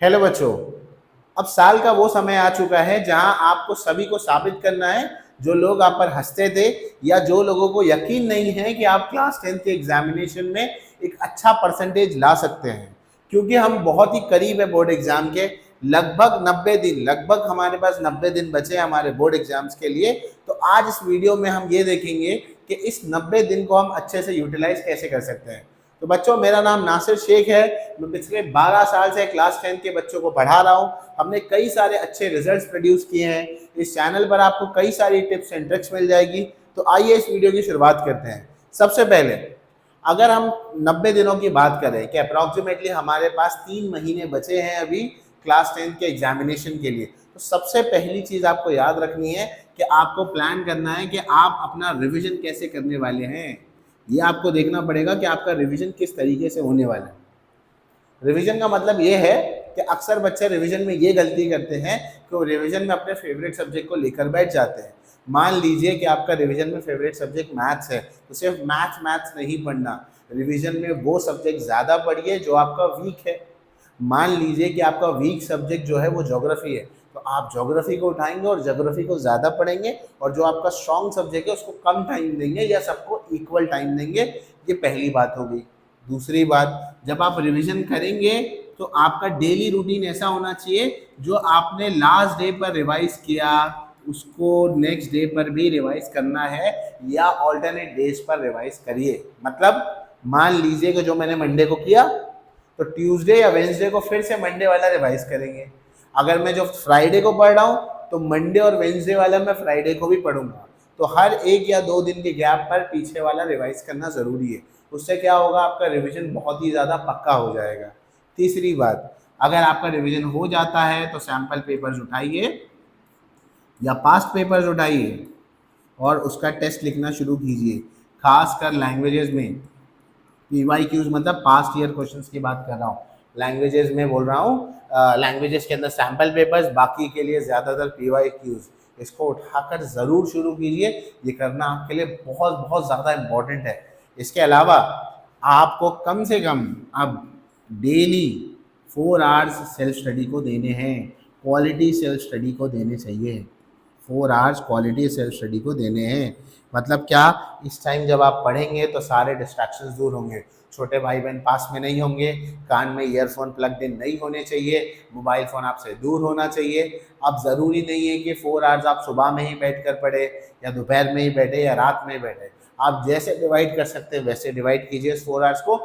Hello बच्चों, अब साल का वो समय आ चुका है जहां आपको सभी को साबित करना है। जो लोग आप पर हंसते थे या जो लोगों को यकीन नहीं है कि आप क्लास 10 के एग्जामिनेशन में एक अच्छा परसेंटेज ला सकते हैं, क्योंकि हम बहुत ही करीब है बोर्ड एग्जाम के। लगभग 90 दिन, लगभग हमारे पास 90 दिन बचे हैं हमारे बोर्ड एग्जाम्स के लिए। तो आज इस वीडियो में हम ये देखेंगे कि इस 90 दिन को हम अच्छे से यूटिलाइज कैसे कर सकते हैं। तो बच्चों, मेरा नाम नासिर शेख है। मैं पिछले 12 साल से क्लास 10 के बच्चों को पढ़ा रहा हूँ। हमने कई सारे अच्छे रिजल्ट्स प्रोड्यूस किए हैं। इस चैनल पर आपको कई सारी टिप्स एंड ट्रिक्स मिल जाएगी। तो आइए इस वीडियो की शुरुआत करते हैं। सबसे पहले अगर हम 90 दिनों की बात करें कि अप्रॉक्सीमेटली हमारे पास 3 महीने बचे हैं अभी क्लास 10 के एग्जामिनेशन के लिए, तो सबसे पहली चीज़ आपको याद रखनी है कि आपको प्लान करना है कि आप अपना रिविजन कैसे करने वाले हैं। ये आपको देखना पड़ेगा कि आपका रिवीजन किस तरीके से होने वाला है। रिवीजन का मतलब ये है कि अक्सर बच्चे रिवीजन में ये गलती करते हैं कि वो रिवीजन में अपने फेवरेट सब्जेक्ट को लेकर बैठ जाते हैं। मान लीजिए कि आपका रिवीजन में फेवरेट सब्जेक्ट मैथ्स है, तो सिर्फ मैथ्स नहीं पढ़ना, रिवीजन में वो सब्जेक्ट ज़्यादा पढ़िए जो आपका वीक है। मान लीजिए कि आपका वीक सब्जेक्ट जो है वो ज्योग्राफी है, तो आप ज्योग्राफी को उठाएंगे और ज्योग्राफी को ज़्यादा पढ़ेंगे, और जो आपका स्ट्रॉन्ग सब्जेक्ट है उसको कम टाइम देंगे या सबको इक्वल टाइम देंगे। ये पहली बात हो गई। दूसरी बात, जब आप रिवीजन करेंगे तो आपका डेली रूटीन ऐसा होना चाहिए जो आपने लास्ट डे पर रिवाइज किया उसको नेक्स्ट डे पर भी रिवाइज करना है, या ऑल्टरनेट डेज पर रिवाइज करिए। मतलब मान लीजिए कि जो मैंने मंडे को किया तो ट्यूसडे या वेंसडे को फिर से मंडे वाला रिवाइज करेंगे। अगर मैं जो फ्राइडे को पढ़ रहा हूँ तो मंडे और वेंसडे वाला मैं फ्राइडे को भी पढ़ूंगा। तो हर 1 या 2 दिन के गैप पर पीछे वाला रिवाइज करना ज़रूरी है। उससे क्या होगा, आपका रिवीजन बहुत ही ज़्यादा पक्का हो जाएगा। तीसरी बात, अगर आपका रिवीजन हो जाता है तो सैम्पल पेपर्स उठाइए या पास्ट पेपर्स उठाइए और उसका टेस्ट लिखना शुरू कीजिए। खासकर लैंग्वेजेस में PYQs, मतलब पास्ट ईयर क्वेश्चंस की बात कर रहा हूँ, लैंग्वेजेस में बोल रहा हूँ। लैंग्वेजेस के अंदर सैम्पल पेपर्स, बाकी के लिए ज़्यादातर PYQs। इसको उठाकर ज़रूर शुरू कीजिए। ये करना आपके लिए बहुत बहुत ज़्यादा इम्पोर्टेंट है। इसके अलावा आपको कम से कम अब डेली 4 आवर्स सेल्फ स्टडी को देने हैं। क्वालिटी सेल्फ स्टडी को देने चाहिए। 4 आवर्स क्वालिटी सेल्फ स्टडी को देने हैं। मतलब क्या, इस टाइम जब आप पढ़ेंगे तो सारे डिस्ट्रैक्शंस दूर होंगे। छोटे भाई बहन पास में नहीं होंगे, कान में ईयरफोन प्लग्ड इन नहीं होने चाहिए, मोबाइल फ़ोन आपसे दूर होना चाहिए। अब ज़रूरी नहीं है कि 4 आवर्स आप सुबह में ही बैठ कर पढ़े या दोपहर में ही बैठे या रात में बैठे। आप जैसे डिवाइड कर सकते हैं वैसे डिवाइड कीजिए इस 4 आवर्स को,